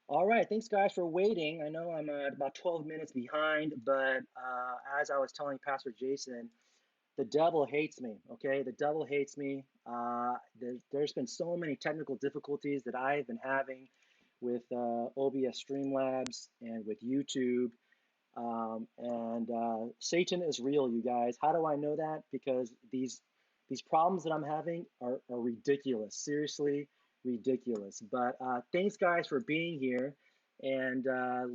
All right, thanks guys for waiting. I know I'm about 12 minutes behind, but as I was telling Pastor Jason, the devil hates me, okay? The devil hates me. There's been so many technical difficulties that I've been having with OBS Streamlabs and with YouTube. And Satan is real, you guys. How do I know that? Because these problems that I'm having are ridiculous, seriously ridiculous. But thanks, guys, for being here. And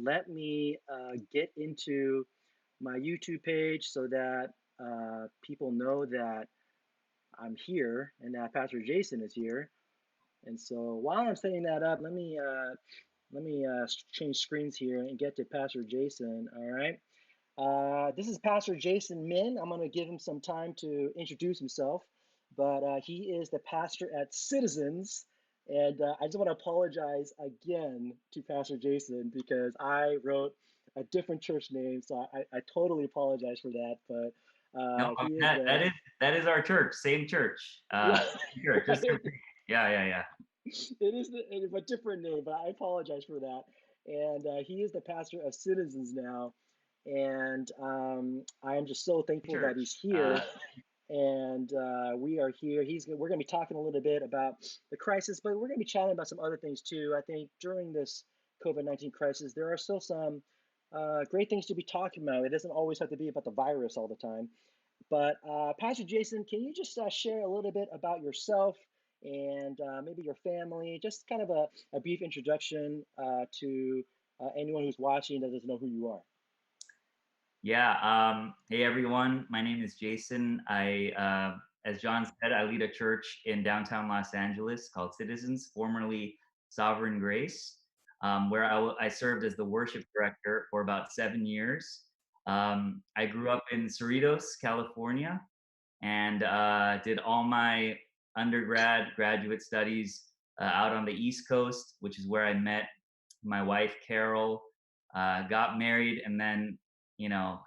let me get into my YouTube page so that people know that I'm here and that Pastor Jason is here. And so while I'm setting that up, let me change screens here and get to Pastor Jason. All right. This is Pastor Jason Min. I'm going to give him some time to introduce himself, but he is the pastor at Citizens. And I just want to apologize again to Pastor Jason because I wrote a different church name, so I totally apologize for that. But No, he is that the that is that is our church, same church, yeah, same church. Just yeah, yeah, yeah. it is a different name, but I apologize for that. And he is the pastor of Citizens now, and I am just so thankful that he's Church. here. And we are here. We're going to be talking a little bit about the crisis, but we're going to be chatting about some other things too. I think during this COVID-19 crisis, there are still some great things to be talking about. It doesn't always have to be about the virus all the time. But Pastor Jason, can you just share a little bit about yourself and maybe your family? Just kind of a brief introduction to anyone who's watching that doesn't know who you are. Yeah. Hey everyone, my name is Jason. As John said, I lead a church in downtown Los Angeles called Citizens, formerly Sovereign Grace, where I served as the worship director for about 7 years. I grew up in Cerritos, California, and did all my graduate studies out on the East Coast, which is where I met my wife, Carol, got married, and then,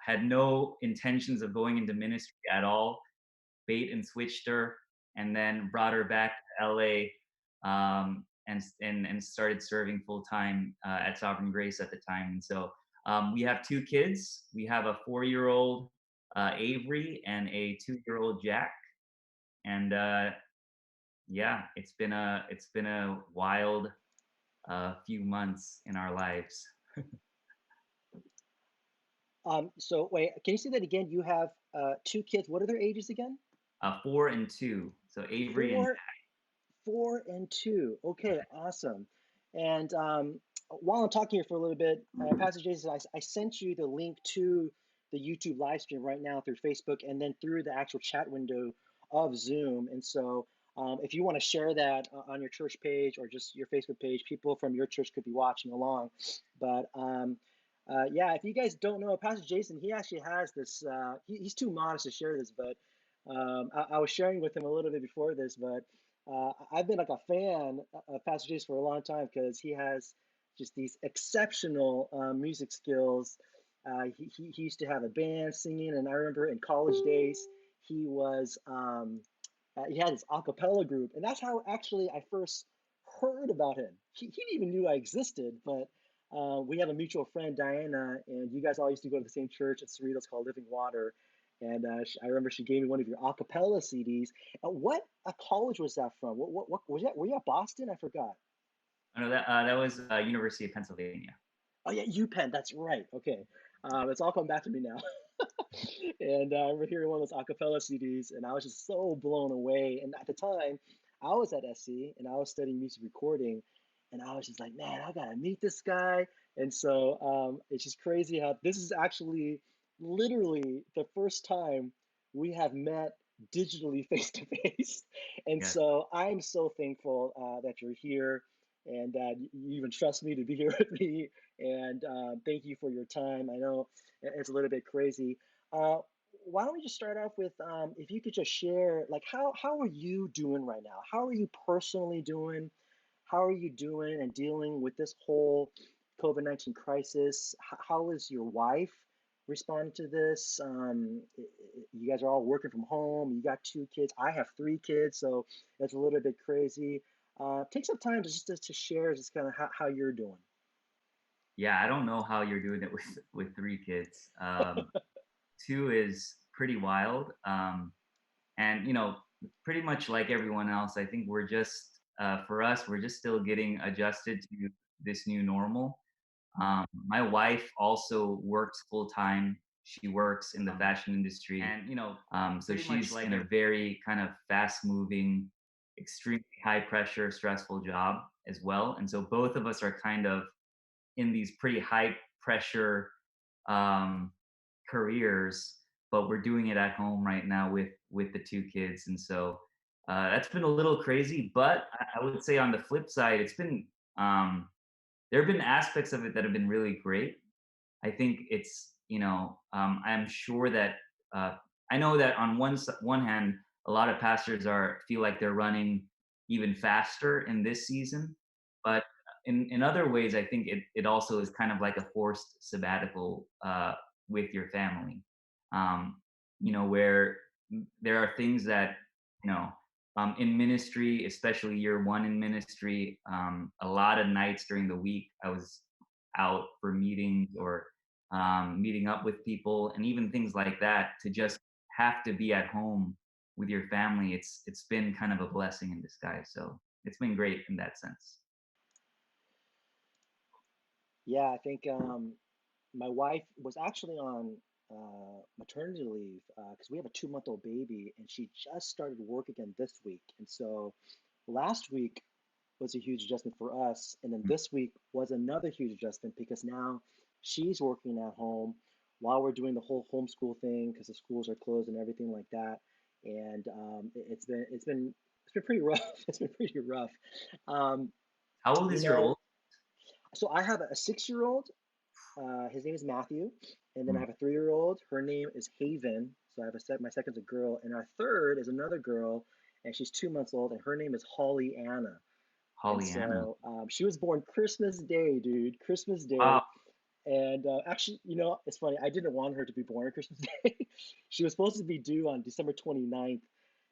had no intentions of going into ministry at all. Bait and switched her, and then brought her back to LA, and started serving full time at Sovereign Grace at the time. And so we have two kids. We have a 4-year-old Avery and a 2-year-old Jack. And yeah, it's been a wild few months in our lives. So wait, can you say that again? You have two kids. What are their ages again? 4 and 2. So Avery and Four, 4 and 2. Okay, awesome. And while I'm talking here for a little bit, Pastor Jason, I sent you the link to the YouTube live stream right now through Facebook and then through the actual chat window of Zoom. And so if you want to share that on your church page or just your Facebook page, people from your church could be watching along. But yeah, if you guys don't know, Pastor Jason, he actually has this, he's too modest to share this, but I was sharing with him a little bit before this, but I've been like a fan of Pastor Jason for a long time because he has just these exceptional music skills. He used to have a band singing, and I remember in college days he had his a cappella group, and that's how actually I first heard about him. He didn't even knew I existed, but we have a mutual friend, Diana, and you guys all used to go to the same church at Cerritos called Living Water. And I remember she gave me one of your a cappella CDs. What college was that from? What was that? Were you at Boston? I forgot. Oh, no, that was University of Pennsylvania. Oh yeah, UPenn. That's right. Okay, it's all come back to me now. And I remember hearing one of those a cappella CDs, and I was just so blown away. And at the time, I was at SC and I was studying music recording, and I was just like, man, I gotta meet this guy. And so it's just crazy how this is actually literally the first time we have met digitally face to face. And Yes. so I'm so thankful that you're here and that you even trust me to be here with me. And thank you for your time. I know it's a little bit crazy. Uh, why don't we just start off with if you could just share, like, how are you doing right now? How are you personally doing? How are you doing and dealing with this whole COVID-19 crisis? How is your wife responding to this? You guys are all working from home. You got two kids. I have three kids, so it's a little bit crazy. Take some time to just to share just kind of how you're doing. Yeah, I don't know how you're doing it with 3 kids. 2 is pretty wild. And, pretty much like everyone else, I think we're just, for us, we're just still getting adjusted to this new normal. My wife also works full time. She works in the fashion industry, and so she's in a very kind of fast moving, extremely high pressure, stressful job as well. And so both of us are kind of in these pretty high pressure um, careers, but we're doing it at home right now with the 2 kids, and so that's been a little crazy. But I would say on the flip side, it's been there have been aspects of it that have been really great. I think it's, I'm sure that uh, I know that on one hand, a lot of pastors are feel like they're running even faster in this season, but in other ways, I think it also is kind of like a forced sabbatical with your family, where there are things that you know in ministry, especially year one in ministry, a lot of nights during the week I was out for meetings or meeting up with people, and even things like that. To just have to be at home with your family, it's been kind of a blessing in disguise. So it's been great in that sense. Yeah, I think my wife was actually on maternity leave because we have a 2-month-old baby, and she just started work again this week. And so last week was a huge adjustment for us, and then Mm. this week was another huge adjustment because now she's working at home while we're doing the whole homeschool thing because the schools are closed and everything like that. And it's been pretty rough. It's been pretty rough. Um, How old you is your know, old? so I have a 6-year-old. His name is Matthew, and then I Mm. have a 3-year-old. Her name is Haven. So I have my second's a girl, and our third is another girl, and she's 2 months old, and her name is Holly Anna. And Pollyanna. so she was born Christmas Day, dude, Christmas Wow. Day. And actually, it's funny. I didn't want her to be born on Christmas Day. She was supposed to be due on December 29th,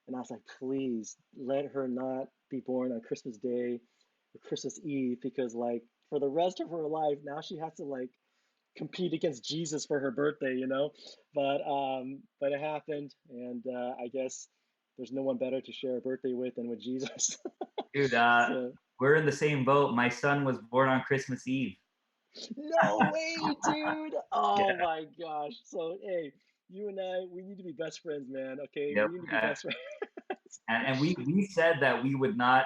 and I was like, please let her not be born on Christmas Day or Christmas Eve because, like, for the rest of her life, now she has to like compete against Jesus for her birthday. But it happened, and I guess there's no one better to share a birthday with than with Jesus. Dude, So we're in the same boat. My son was born on Christmas Eve. no way, dude. Oh Yeah. my gosh. So hey, you and I, we need to be best friends, man. Okay, Yep. we need to be best friends. And we said that we would not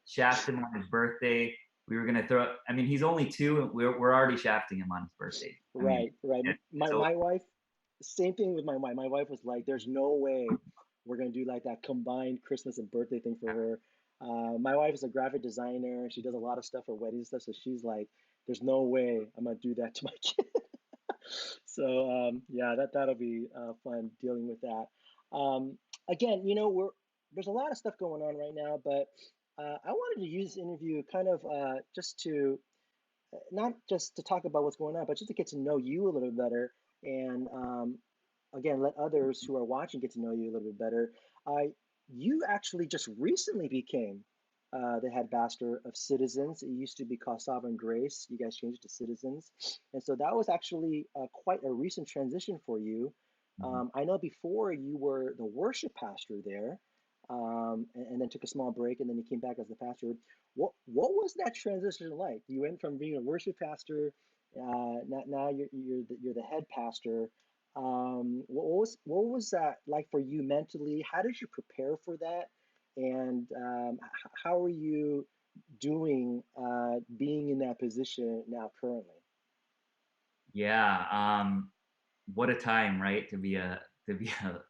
shaft him on his birthday. We were gonna throw. I mean, he's only 2, and we're already shafting him on his birthday. I mean, Right, right. yeah. My So my wife, same thing with my wife. My wife was like, "There's no way we're gonna do like that combined Christmas and birthday thing for her." My wife is a graphic designer. She does a lot of stuff for weddings and stuff. So she's like, "There's no way I'm gonna do that to my kid." So yeah, that'll be fun dealing with that. Again, there's a lot of stuff going on right now, but I wanted to use this interview kind of just to not just to talk about what's going on, but just to get to know you a little bit better, and again, let others who are watching get to know you a little bit better. You actually just recently became the head pastor of Citizens. It used to be called Sovereign Grace. You guys changed it to Citizens, and so that was actually quite a recent transition for you. mhm. I know before you were the worship pastor there, and then took a small break, and then you came back as the pastor. What was that transition like? You went from being a worship pastor, now you're the head pastor. What was that like for you mentally? How did you prepare for that? And how are you doing being in that position now currently? Yeah. What a time, right, to be a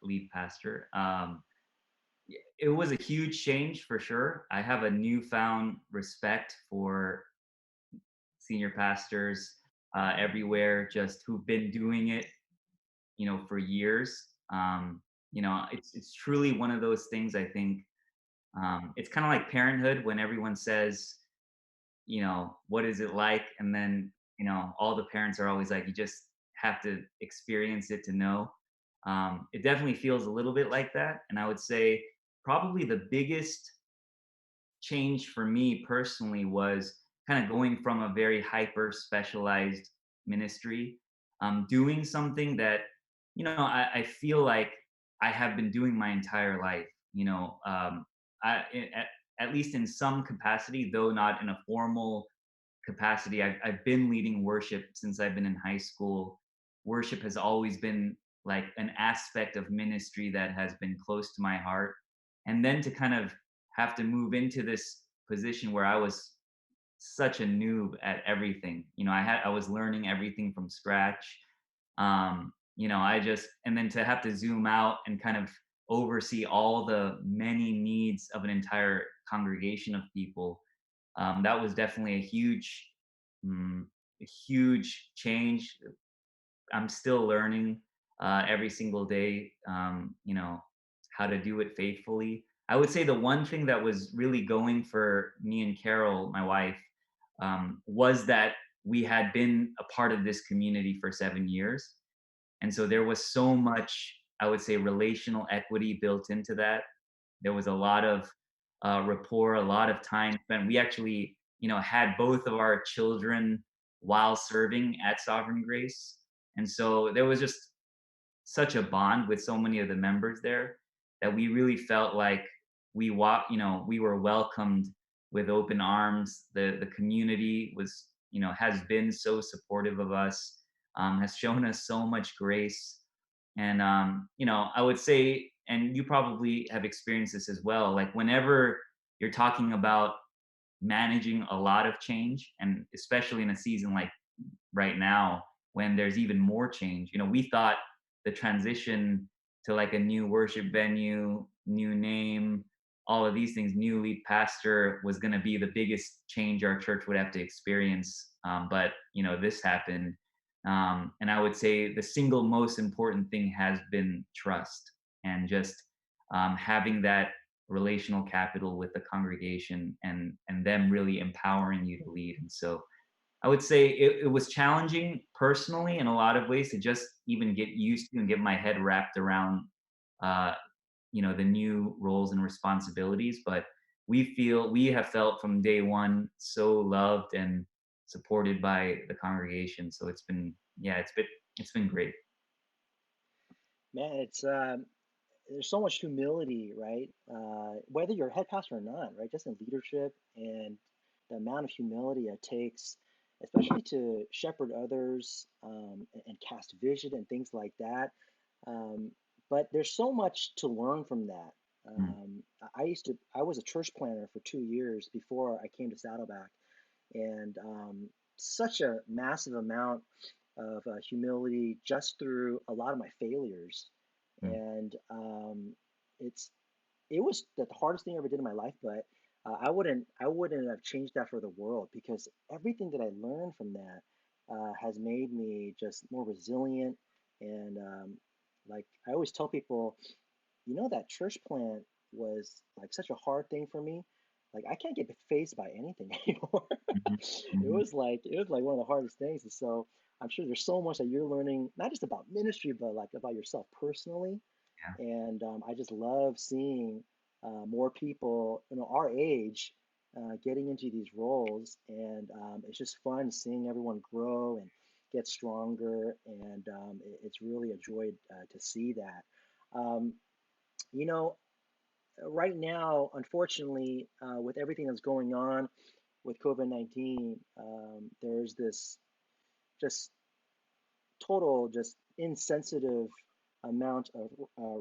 lead pastor. It was a huge change for sure. I have a newfound respect for senior pastors everywhere, just who've been doing it, for years. It's truly one of those things. I think it's kind of like parenthood when everyone says, what is it like? And then, all the parents are always like, you just have to experience it to know. It definitely feels a little bit like that. And I would say probably the biggest change for me personally was kind of going from a very hyper specialized ministry, doing something that, I feel like I have been doing my entire life. At least in some capacity, though not in a formal capacity. I've been leading worship since I've been in high school. Worship has always been like an aspect of ministry that has been close to my heart. And then to kind of have to move into this position where I was such a noob at everything. I was learning everything from scratch. I just and then to have to zoom out and kind of oversee all the many needs of an entire congregation of people. That was definitely mm, a huge change. I'm still learning every single day, how to do it faithfully. I would say the one thing that was really going for me and Carol, my wife, was that we had been a part of this community for 7 years. And so there was so much, I would say, relational equity built into that. There was a lot of rapport, a lot of time spent. We actually, had both of our children while serving at Sovereign Grace. And so there was just such a bond with so many of the members there that we really felt like we were welcomed with open arms. The community has been so supportive of us, has shown us so much grace. And I would say, and you probably have experienced this as well, like whenever you're talking about managing a lot of change, and especially in a season like right now when there's even more change. We thought the transition to like a new worship venue, new name, all of these things, new lead pastor was going to be the biggest change our church would have to experience. But this happened. And I would say the single most important thing has been trust, and just having that relational capital with the congregation, and them really empowering you to lead. And so I would say it was challenging personally in a lot of ways to just even get used to and get my head wrapped around, uh, the new roles and responsibilities. But we have felt from day one so loved and supported by the congregation. So yeah, it's been great. Man, it's there's so much humility, right? Whether you're a head pastor or not, right? Just in leadership and the amount of humility it takes, especially to shepherd others and cast vision and things like that. Um, but there's so much to learn from that. Mm, I was a church planner for 2 years before I came to Saddleback, and such a massive amount of humility just through a lot of my failures. mm, And it's it was the hardest thing I ever did in my life, but I wouldn't have changed that for the world, because everything that I learned from that has made me just more resilient. And like I always tell people, that church plant was like such a hard thing for me. Like I can't get phased by anything anymore. mhm, mhm. It was like one of the hardest things. And so I'm sure there's so much that you're learning, not just about ministry, but like about yourself personally. Yeah. And I just love seeing more people, our age, getting into these roles, and it's just fun seeing everyone grow and get stronger. And it's really a joy to see that. Um, you know, right now, unfortunately, with everything that's going on with COVID-19, there's this just total, just insensitive amount of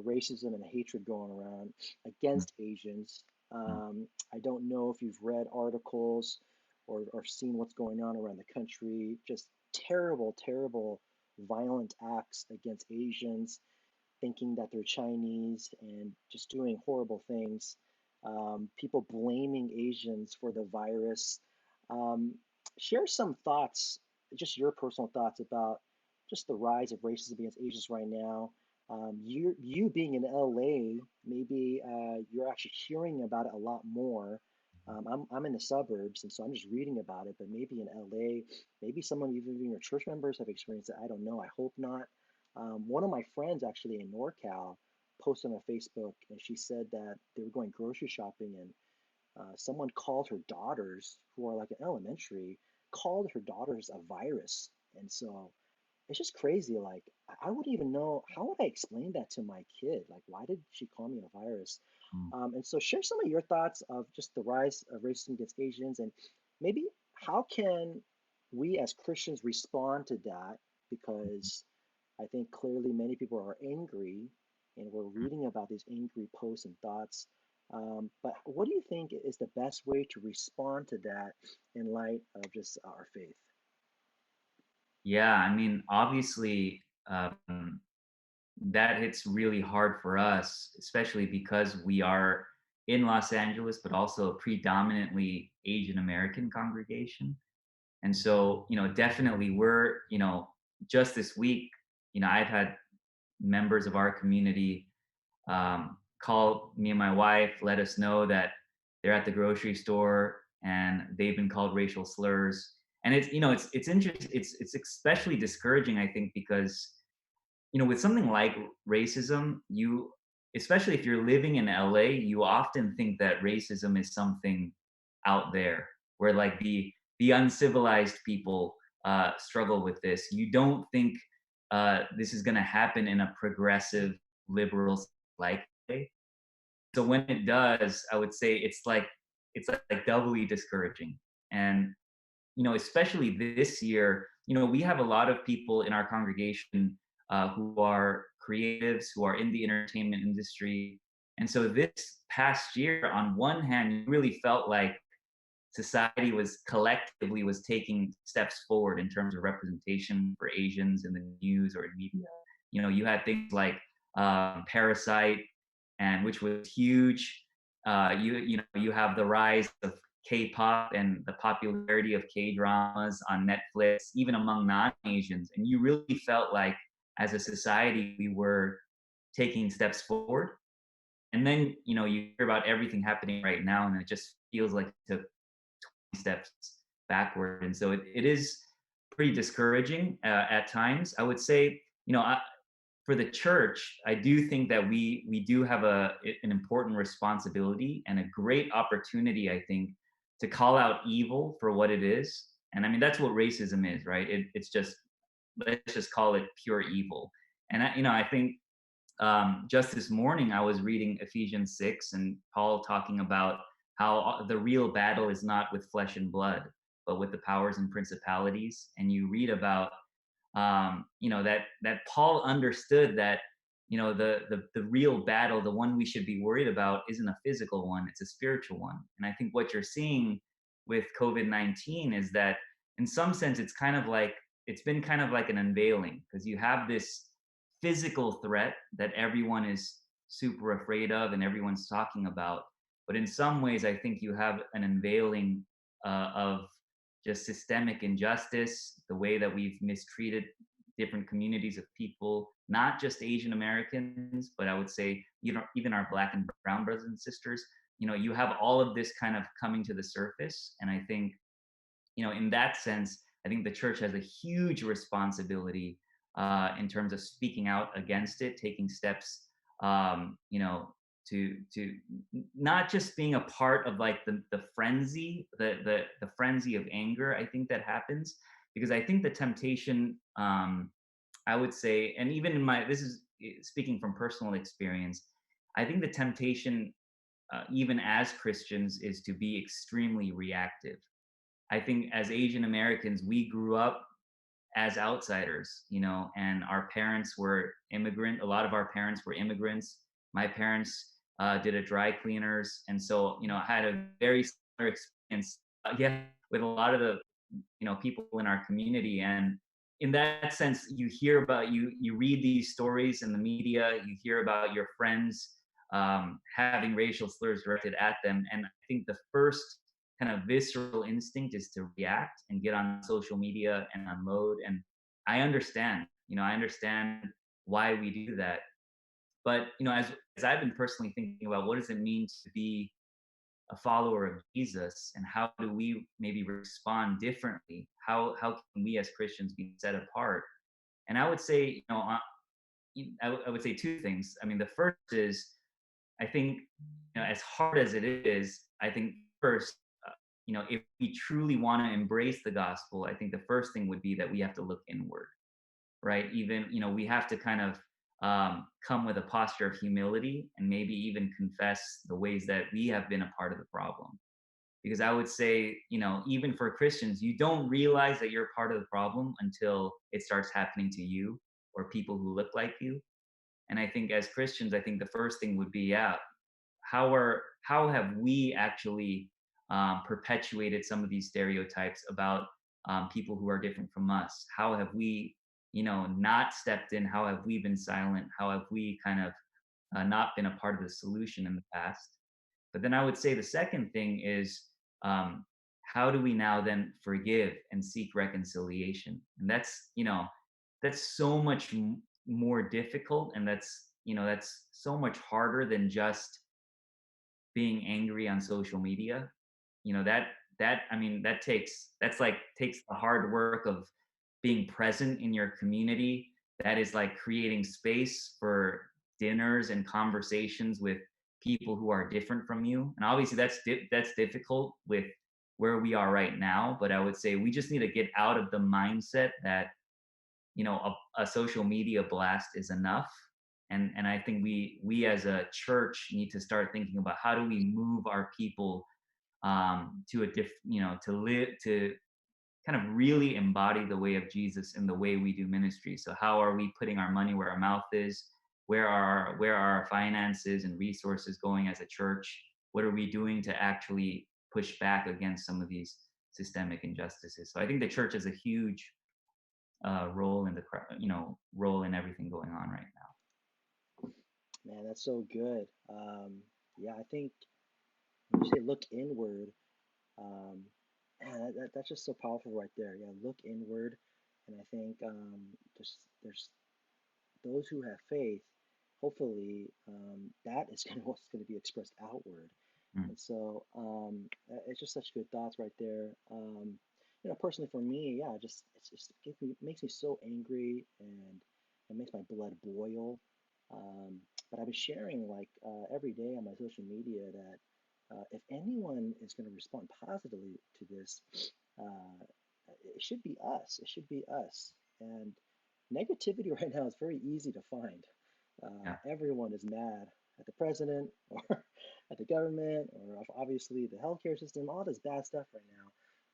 racism and hatred going around Mm, against Asians. mm, I don't know if you've read articles or seen what's going on around the country. Just terrible, terrible, violent acts against Asians, thinking that they're Chinese and just doing horrible things. People blaming Asians for the virus. Um, Share some thoughts, just your personal thoughts about just the rise of racism against Asians right now. You being in LA, maybe you're actually hearing about it a lot more. I'm in the suburbs, and so I'm just reading about it. But maybe in LA, maybe some of even your church members have experienced it. I don't know. I hope not. One of my friends actually in NorCal posted on Facebook, and she said that they were going grocery shopping, and someone called her daughters, who are like in elementary, called her daughters a virus. And so it's just crazy. Like, I wouldn't even know how would I explain that to my kid. Like, why did she call me a virus? Mm. And so, share some of your thoughts of just the rise of racism against Asians, and maybe how can we as Christians respond to that? Because I think clearly many people are angry, and we're reading about these angry posts and thoughts. But what do you think is the best way to respond to that in light of just our faith? Yeah, I mean, obviously, that hits really hard for us, especially because we are in Los Angeles, but also a predominantly Asian American congregation. And so, definitely we're, just this week, I've had members of our community call me and my wife, let us know that they're at the grocery store and they've been called racial slurs. And it's interesting. It's especially discouraging, I think, because with something like racism, especially if you're living in LA, you often think that racism is something out there where like the uncivilized people struggle with this. You don't think this is going to happen in a progressive liberal like way. So when it does, I would say it's like doubly discouraging. And especially this year, we have a lot of people in our congregation who are creatives, who are in the entertainment industry. And so this past year, on one hand, you really felt like society was collectively was taking steps forward in terms of representation for Asians in the news or in media. You had things like Parasite, and which was huge. You have the rise of K-pop and the popularity of K-dramas on Netflix, even among non-Asians, and you really felt like as a society we were taking steps forward. And then you hear about everything happening right now, and it just feels like it took steps backward. And so it is pretty discouraging at times. I would say, for the church, I do think that we do have an important responsibility and a great opportunity, I think, to call out evil for what it is. And I mean, that's what racism is, right? It's just, let's just call it pure evil. And I think just this morning I was reading Ephesians 6 and Paul talking about how the real battle is not with flesh and blood, but with the powers and principalities. And you read about that Paul understood that the real battle, the one we should be worried about, isn't a physical one; it's a spiritual one. And I think what you're seeing with COVID-19 is that, in some sense, it's been kind of like an unveiling, because you have this physical threat that everyone is super afraid of and everyone's talking about. But in some ways, I think you have an unveiling of just systemic injustice, the way that we've mistreated different communities of people, not just Asian Americans, but I would say, even our Black and brown brothers and sisters. You have all of this kind of coming to the surface. And I think, in that sense, I think the church has a huge responsibility in terms of speaking out against it, taking steps, to not just being a part of like the frenzy, the frenzy of anger. I think that happens because I think the temptation, I would say, and even in this is speaking from personal experience, I think the temptation, even as Christians, is to be extremely reactive. I think as Asian Americans, we grew up as outsiders, and our parents were immigrant. A lot of our parents were immigrants. My parents did a dry cleaners, and so I had a very similar experience, yeah, with a lot of the people in our community. And in that sense, you read these stories in the media, you hear about your friends having racial slurs directed at them, and I think the first kind of visceral instinct is to react and get on social media and unload. And I understand why we do that. But as I've been personally thinking about what does it mean to be a follower of Jesus, and how do we maybe respond differently? How can we as Christians be set apart? And I would say, I would say two things. I mean, the first is, I think, as hard as it is, I think first, if we truly want to embrace the gospel, I think the first thing would be that we have to look inward, right? Even, we have to kind of come with a posture of humility and maybe even confess the ways that we have been a part of the problem. Because I would say, even for Christians, you don't realize that you're part of the problem until it starts happening to you or people who look like you. And I think as Christians, I think the first thing would be, yeah, how have we actually perpetuated some of these stereotypes about people who are different from us? How have we, not stepped in? How have we been silent? How have we kind of not been a part of the solution in the past? But then I would say the second thing is, um, how do we now then forgive and seek reconciliation? And that's so much more difficult, and that's so much harder than just being angry on social media. That I mean takes the hard work of being present in your community. That is like creating space for dinners and conversations with people who are different from you. And obviously that's difficult with where we are right now, but I would say we just need to get out of the mindset that a social media blast is enough. And I think we as a church need to start thinking about how do we move our people to a to live, to kind of really embody the way of Jesus in the way we do ministry. So how are we putting our money where our mouth is? Where are our finances and resources going as a church? What are we doing to actually push back against some of these systemic injustices? So I think the church has a huge role in role in everything going on right now. Man, that's so good. Yeah, I think when you say look inward, um, man, that's just so powerful right there. Yeah, look inward, and I think there's those who have faith. Hopefully, that is going to what's going to be expressed outward. Mm. And so it's just such good thoughts right there. Personally for me, yeah, it's just makes me so angry, and it makes my blood boil. But I've been sharing like every day on my social media that if anyone is going to respond positively to this, uh, it should be us. It should be us. And negativity right now is very easy to find. Yeah. Everyone is mad at the president or at the government or obviously the healthcare system, all this bad stuff right now.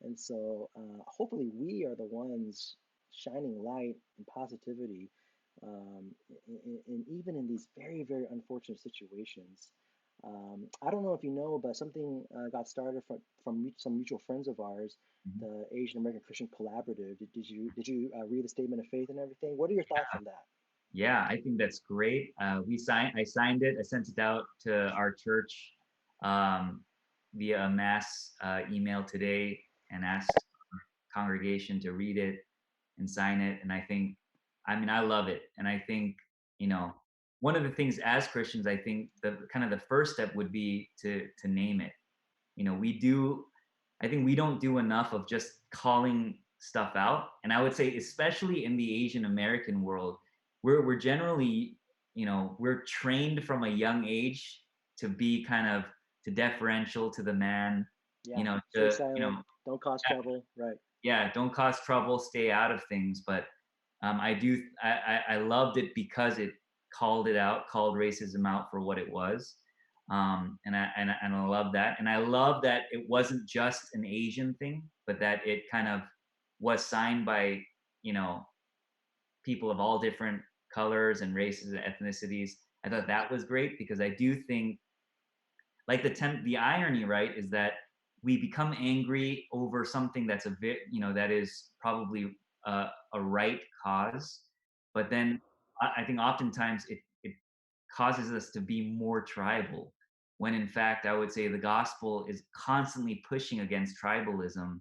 And so hopefully we are the ones shining light and positivity even in these very, very unfortunate situations. I don't know if you know, but something got started from some mutual friends of ours, Mhm. the Asian American Christian Collaborative. Did you read the statement of faith and everything? What are your thoughts on that? Yeah, I think that's great. I signed it. I sent it out to our church um, via a mass email today and asked our congregation to read it and sign it. And I mean, I love it. And I think, you know, one of the things as Christians, I think the kind of the first step would be to name it. We do, I think we don't do enough of just calling stuff out. And I would say, especially in the Asian American world, we're generally, we're trained from a young age to be kind of to deferential to the man, Yeah, stay to, silent, don't cause trouble. Right. yeah, don't cause trouble, stay out of things. But I loved it because it called it out, called racism out for what it was. And I love that. And I love that it wasn't just an Asian thing, but that it kind of was signed by, you know, people of all different colors and races and ethnicities. I thought that was great because I do think like the irony, right, is that we become angry over something that's a bit, that is probably a right cause, but then I think oftentimes it causes us to be more tribal, when in fact I would say the gospel is constantly pushing against tribalism.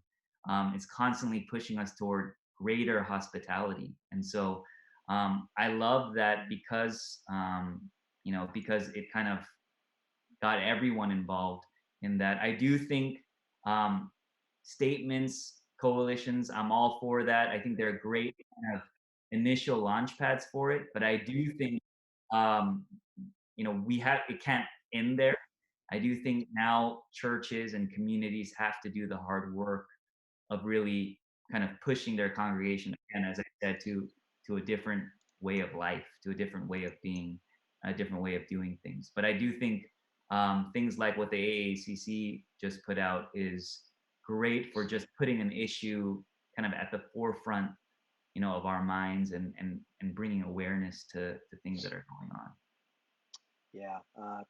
It's constantly pushing us toward greater hospitality. And so I love that because because it kind of got everyone involved in that. I do think um, statements, coalitions, I'm all for that. I think they're great kind of initial launch pads for it. But I do think, um, we have, it can't end there. I do think now churches and communities have to do the hard work of really kind of pushing their congregation again, as I said, to a different way of life, to a different way of being, a different way of doing things. But I do think things like what the AACC just put out is great for just putting an issue kind of at the forefront, of our minds, and bringing awareness to things that are going on. Yeah.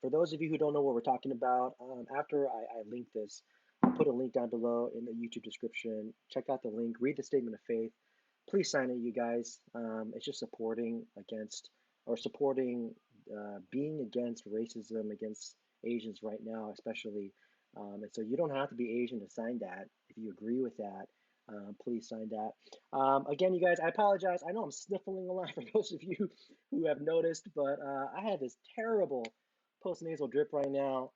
For those of you who don't know what we're talking about, after I link this, I'll put a link down below in the YouTube description. Check out the link, read the statement of faith. Please sign it, you guys. It's just supporting against or supporting being against racism against Asians right now, especially. And so you don't have to be Asian to sign that. If you agree with that, please sign that. Again, you guys, I apologize. I know I'm sniffling a lot for those of you who have noticed, but I have this terrible postnasal drip right now,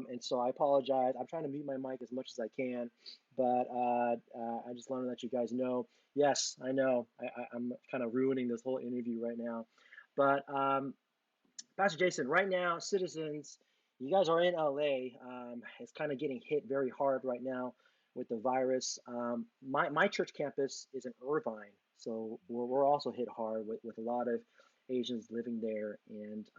and so I apologize. I'm trying to mute my mic as much as I can, but I just want to let you guys know. Yes, I know I'm kind of ruining this whole interview right now, but Pastor Jason, right now, Citizens, you guys are in LA. It's kind of getting hit very hard right now with the virus. My church campus is in Irvine, so we're also hit hard with a lot of Asians living there, and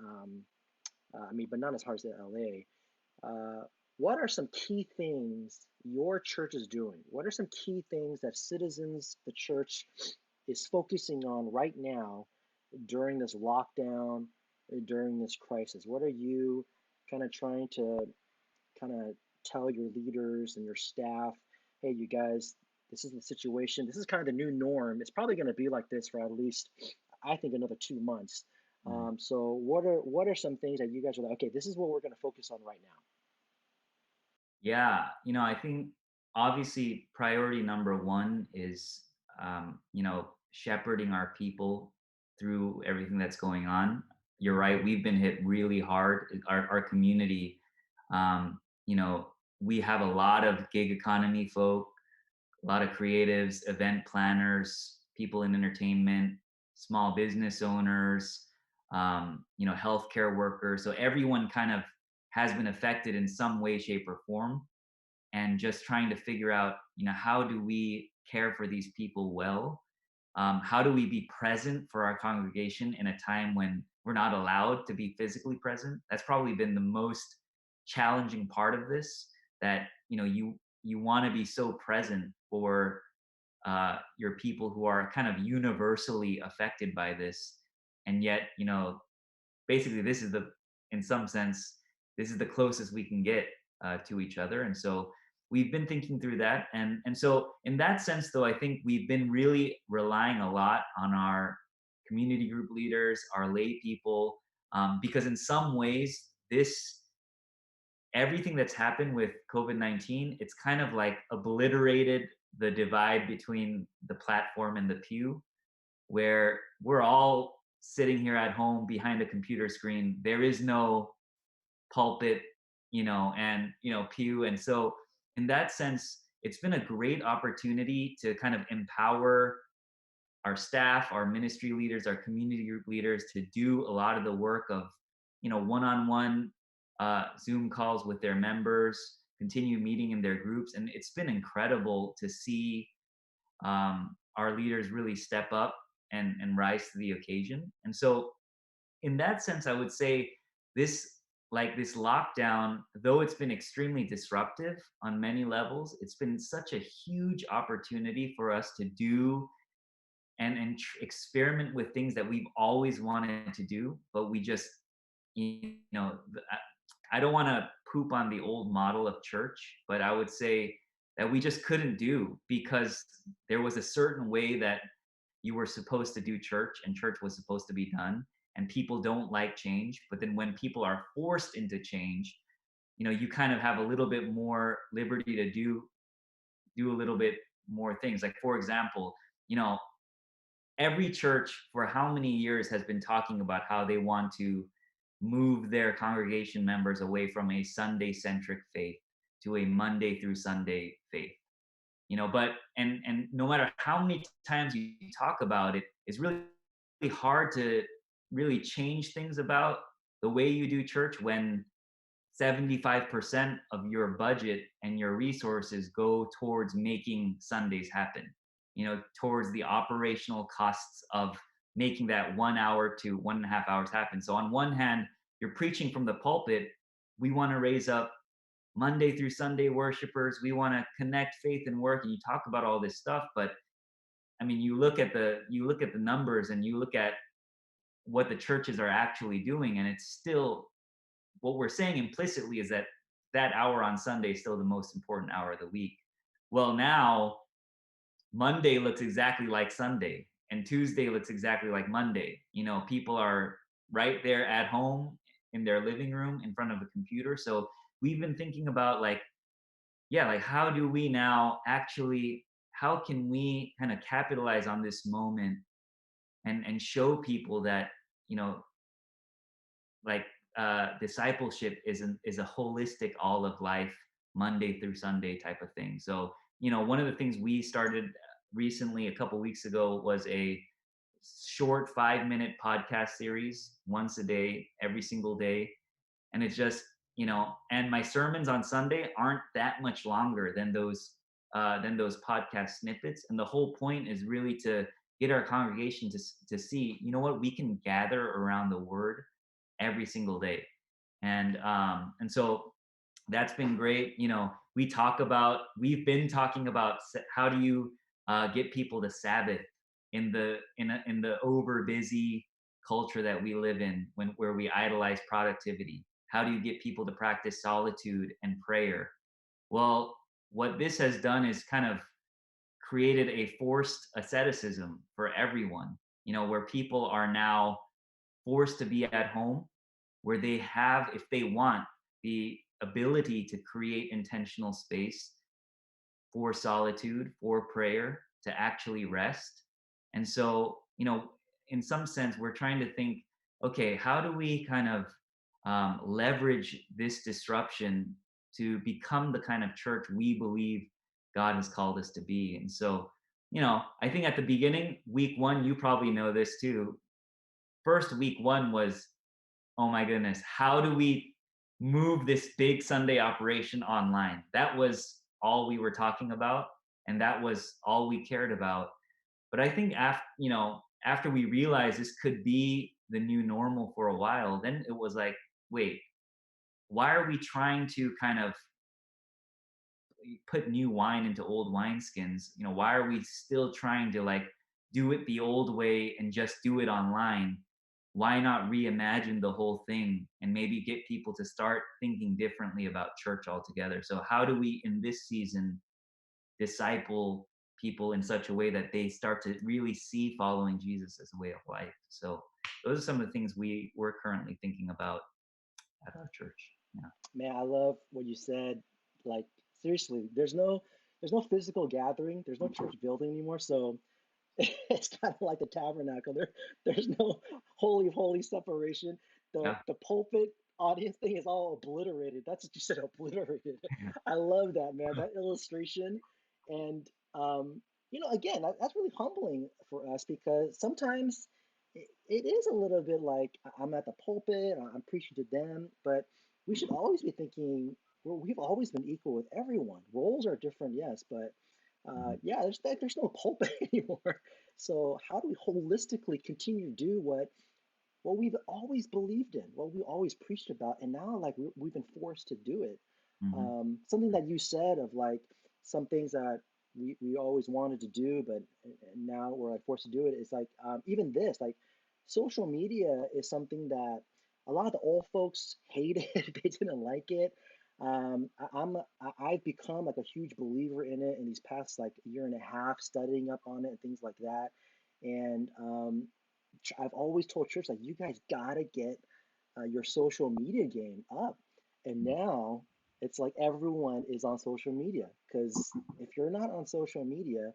I mean, but not as hard as in LA. What are some key things your church is doing? What are some key things that Citizens, the church, is focusing on right now during this lockdown, during this crisis? What are you kind of trying to kind of tell your leaders and your staff, hey, you guys, this is the situation. This is kind of the new norm. It's probably going to be like this for at least, I think, another 2 months. Mhm. So what are some things that you guys are like, okay, this is what we're going to focus on right now? Yeah, I think obviously priority number one is, shepherding our people through everything that's going on. You're right. We've been hit really hard. Our community, um, you know, we have a lot of gig economy folk, a lot of creatives, event planners, people in entertainment, small business owners, healthcare workers. So everyone kind of has been affected in some way, shape, or form, and just trying to figure out, how do we care for these people well? How do we be present for our congregation in a time when we're not allowed to be physically present? That's probably been the most challenging part of this. That you want to be so present for your people who are kind of universally affected by this, and yet basically this is the in some sense this is the closest we can get to each other. And so we've been thinking through that, and so in that sense, though, I think we've been really relying a lot on our community group leaders, our lay people, because in some ways this everything that's happened with COVID-19, it's kind of like obliterated the divide between the platform and the pew, where we're all sitting here at home behind a computer screen. There is no pulpit, and pew. And so in that sense, it's been a great opportunity to kind of empower our staff, our ministry leaders, our community group leaders to do a lot of the work of, one-on-one Zoom calls with their members, continue meeting in their groups. And it's been incredible to see our leaders really step up and rise to the occasion. And so in that sense, I would say this this lockdown, though it's been extremely disruptive on many levels, it's been such a huge opportunity for us to do and experiment with things that we've always wanted to do, but we just, I don't want to poop on the old model of church, but I would say that we just couldn't do because there was a certain way that you were supposed to do church and church was supposed to be done, and people don't like change. But then when people are forced into change, you kind of have a little bit more liberty to do a little bit more things. Like, for example, you know every church for how many years has been talking about how they want to move their congregation members away from a Sunday centric faith to a Monday through Sunday faith. But and no matter how many times you talk about it, it's really hard to really change things about the way you do church when 75% of your budget and your resources go towards making Sundays happen, towards the operational costs of making that 1 hour to 1.5 hours happen. So, on one hand, you're preaching from the pulpit. We want to raise up Monday through Sunday worshipers. We want to connect faith and work, and you talk about all this stuff. But I mean, you look at the numbers and you look at what the churches are actually doing, and it's still what we're saying implicitly is that that hour on Sunday is still the most important hour of the week. Well, now Monday looks exactly like Sunday, and Tuesday looks exactly like Monday. People are right there at home in their living room in front of a computer. So we've been thinking about, like, yeah, like, how do we now actually, how can we kind of capitalize on this moment and show people that, you know, like, discipleship is a holistic all of life, Monday through Sunday type of thing. So, one of the things we started recently, a couple weeks ago, was a short 5-minute podcast series once a day, every single day. And it's just, and my sermons on Sunday aren't that much longer than those podcast snippets. And the whole point is really to get our congregation to see, what, we can gather around the word every single day. And so that's been great. We've been talking about how do you get people to Sabbath in the over busy culture that we live in, where we idolize productivity. How do you get people to practice solitude and prayer? Well, what this has done is kind of created a forced asceticism for everyone, where people are now forced to be at home, where they have, if they want, the ability to create intentional space for solitude, for prayer, to actually rest. And so, in some sense, we're trying to think, okay, how do we kind of leverage this disruption to become the kind of church we believe God has called us to be? And so, I think at the beginning, week one, you probably know this too. First week one was, oh my goodness, how do we move this big Sunday operation online? That was all we were talking about, and that was all we cared about. But I think after we realized this could be the new normal for a while, then it was like, wait, why are we trying to kind of put new wine into old wineskins? Why are we still trying to, like, do it the old way and just do it online? Why not reimagine the whole thing and maybe get people to start thinking differently about church altogether? So how do we, in this season, disciple people in such a way that they start to really see following Jesus as a way of life? So those are some of the things we're currently thinking about at our church. Yeah. Man, I love what you said. Like, seriously, there's no physical gathering, there's no church building anymore. So it's kind of like the tabernacle. There's no holy of holy separation. The Yeah. the pulpit audience thing is all obliterated. That's what you said, obliterated. Yeah. I love that, man. That illustration. And again, that's really humbling for us because sometimes it is a little bit like I'm at the pulpit, I'm preaching to them, but we should always be thinking we've always been equal with everyone. Roles are different, yes, but Mhm. yeah, there's no pulpit anymore. So how do we holistically continue to do what we've always believed in, what we always preached about, and now like we've been forced to do it? Mhm. Something that you said of like some things that we always wanted to do, but now we're like forced to do it. Is like even this, like social media is something that a lot of the old folks hated. They didn't like it. I've become like a huge believer in it in these past like year and a half, studying up on it and things like that. And I've always told church like you guys gotta get your social media game up. And now it's like everyone is on social media because if you're not on social media,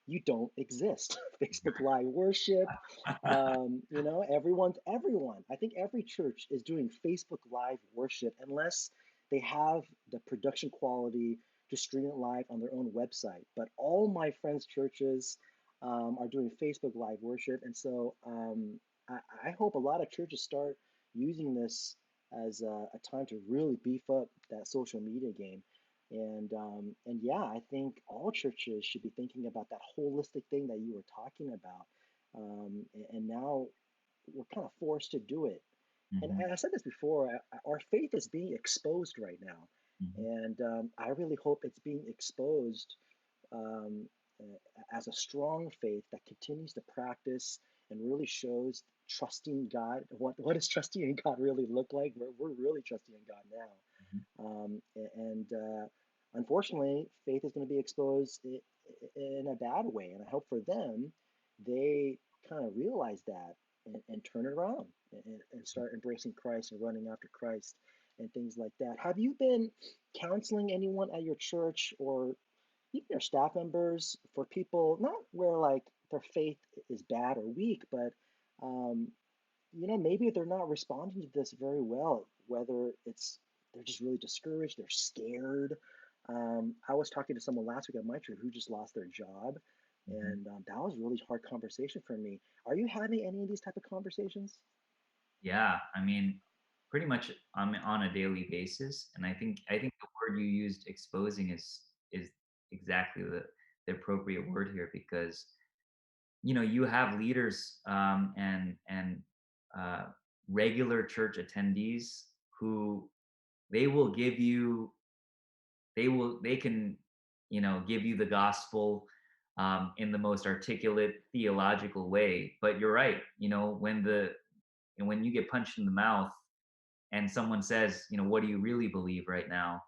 you don't exist. Facebook Live worship, everyone's everyone. I think every church is doing Facebook Live worship unless they have the production quality to stream it live on their own website. But all my friends' churches are doing Facebook Live worship, and so I hope a lot of churches start using this as a time to really beef up that social media game. And yeah, I think all churches should be thinking about that holistic thing that you were talking about. And now we're kind of forced to do it. And Hmm. I said this before, our faith is being exposed right now. Hmm. And I really hope it's being exposed um, as a strong faith that continues to practice and really shows trusting God. What does trusting in God really look like? We're really trusting in God now. And unfortunately, faith is going to be exposed in a bad way. And I hope for them, they kind of realize that and turn it around and start embracing Christ and running after Christ and things like that. Have you been counseling anyone at your church or even your staff members for people not where like their faith is bad or weak, but um, maybe they're not responding to this very well, whether it's they're just really discouraged, they're scared. I was talking to someone last week at my church who just lost their job, Hmm. and that was a really hard conversation for me. Are you having any of these type of conversations? Yeah, I mean, pretty much on a daily basis, and I think the word you used, exposing, is exactly the appropriate word here because you have leaders and uh, regular church attendees who they will give you they can give you the gospel in the most articulate theological way, but you're right, when you get punched in the mouth and someone says, what do you really believe right now?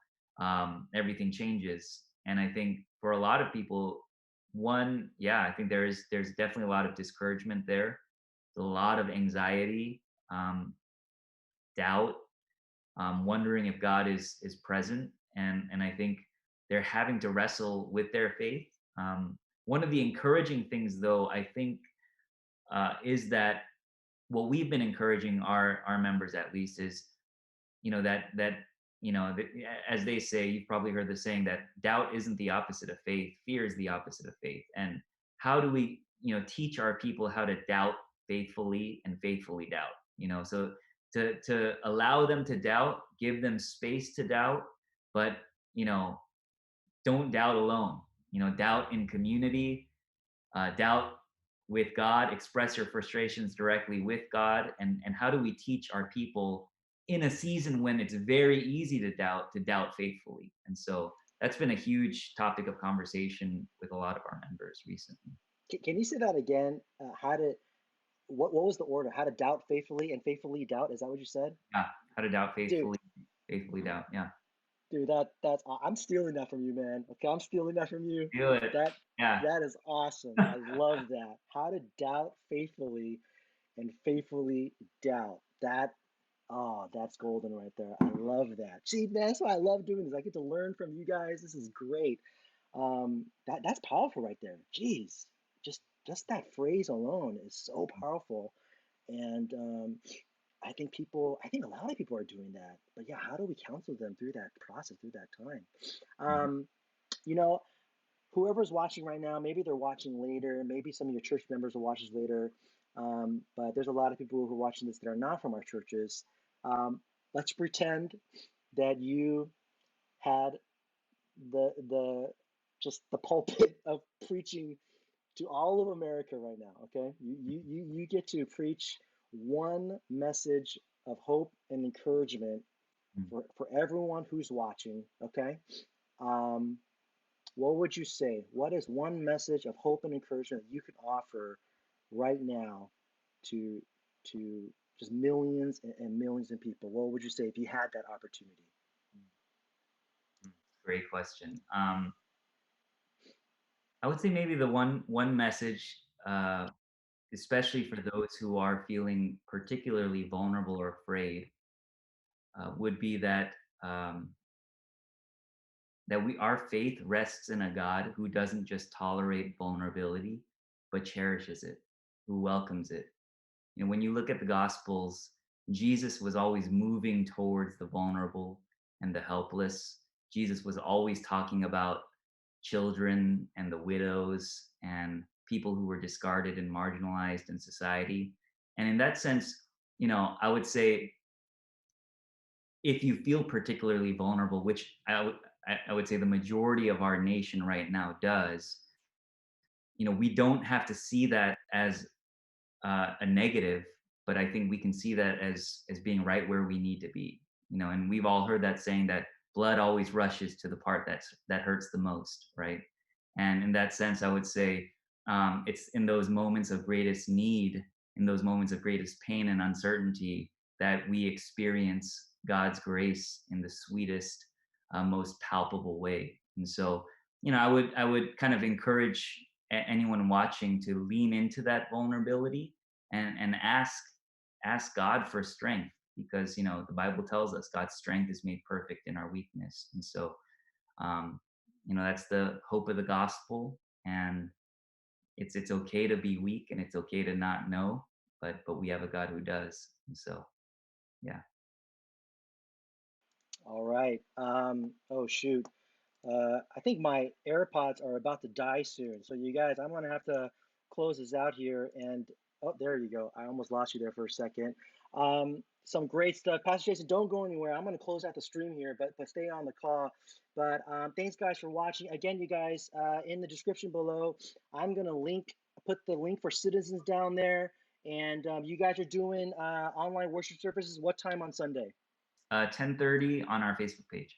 Everything changes. And I think for a lot of people, one, yeah, I think there's definitely a lot of discouragement there, a lot of anxiety, um, doubt, wondering if God is present, and I think they're having to wrestle with their faith. One of the encouraging things, though, I think, is that what we've been encouraging our members at least is that as they say, you've probably heard the saying that doubt isn't the opposite of faith, fear is the opposite of faith. And how do we teach our people how to doubt faithfully and faithfully doubt? So to allow them to doubt, give them space to doubt, but you know don't doubt alone. Doubt in community, doubt with God, express your frustrations directly with God, and how do we teach our people in a season when it's very easy to doubt faithfully? And so that's been a huge topic of conversation with a lot of our members recently. Can you say that again? How to what was the order? How to doubt faithfully and faithfully doubt? Is that what you said? Yeah, how to doubt Dude, faithfully, faithfully doubt. Yeah, dude, I'm stealing that from you, man. Okay, I'm stealing that from you. feel it. That Yeah. that is awesome. I love that. How to doubt faithfully and faithfully doubt. That's golden right there. I love that. See, that's why I love doing this. I get to learn from you guys. This is great. That's powerful right there. Jeez, just that phrase alone is so powerful. And I think a lot of people are doing that. But yeah, how do we counsel them through that process, through that time? Mhm. Um, you know, Whoever's watching right now, maybe they're watching later. Maybe some of your church members will watch this later. But there's a lot of people who are watching this that are not from our churches. Um, let's pretend that you had the just the pulpit of preaching to all of America right now. Okay, you get to preach one message of hope and encouragement Mhm. for everyone who's watching. Okay, um, what would you say? What is one message of hope and encouragement that you could offer right now to to just millions and millions of people? What would you say if you had that opportunity? Great question. I would say maybe the one message, especially for those who are feeling particularly vulnerable or afraid, would be um, that our faith rests in a God who doesn't just tolerate vulnerability, but cherishes it, who welcomes it. When you look at the Gospels, Jesus was always moving towards the vulnerable and the helpless. Jesus was always talking about children and the widows and people who were discarded and marginalized in society. And in that sense, I would say if you feel particularly vulnerable, which I would say the majority of our nation right now does, we don't have to see that as a negative, but I think we can see that as being right where we need to be. And we've all heard that saying that blood always rushes to the part that hurts the most, right? And in that sense, I would say it's in those moments of greatest need, in those moments of greatest pain and uncertainty, that we experience God's grace in the sweetest, most palpable way. And so, I would kind of encourage anyone watching to lean into that vulnerability and ask God for strength, because the Bible tells us God's strength is made perfect in our weakness. And so um, that's the hope of the gospel. And it's okay to be weak, and it's okay to not know, but we have a God who does. And so yeah. All right. Oh shoot. I think my AirPods are about to die soon. So you guys, I'm gonna have to close this out here. And oh, there you go. I almost lost you there for a second. Some great stuff. Pastor Jason, don't go anywhere. I'm gonna close out the stream here, but stay on the call. But thanks guys for watching. Again, you guys, in the description below, I'm gonna put the link for Citizens down there. And you guys are doing online worship services. What time on Sunday? 10:30 on our Facebook page.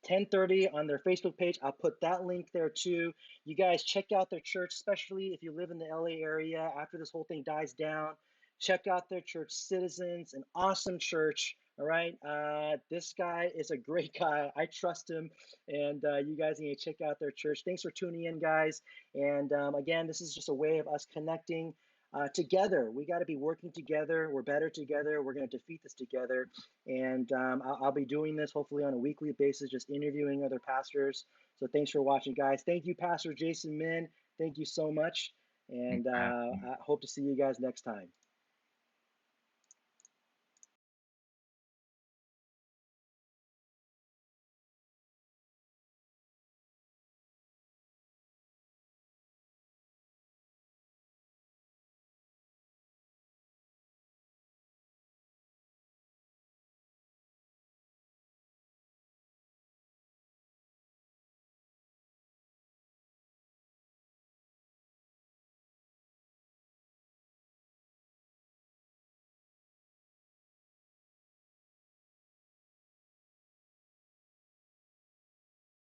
10:30 on their Facebook page. I'll put that link there too. You guys check out their church, especially if you live in the LA area after this whole thing dies down. Check out their church, Citizens, an awesome church. All right. This guy is a great guy. I trust him. And you guys need to check out their church. Thanks for tuning in, guys. And again, this is just a way of us connecting together. We got to be working together. We're better together. We're going to defeat this together. And I'll be doing this hopefully on a weekly basis, just interviewing other pastors. So thanks for watching, guys. Thank you, Pastor Jason Min. Thank you so much. Thanks And for having me. I hope to see you guys next time.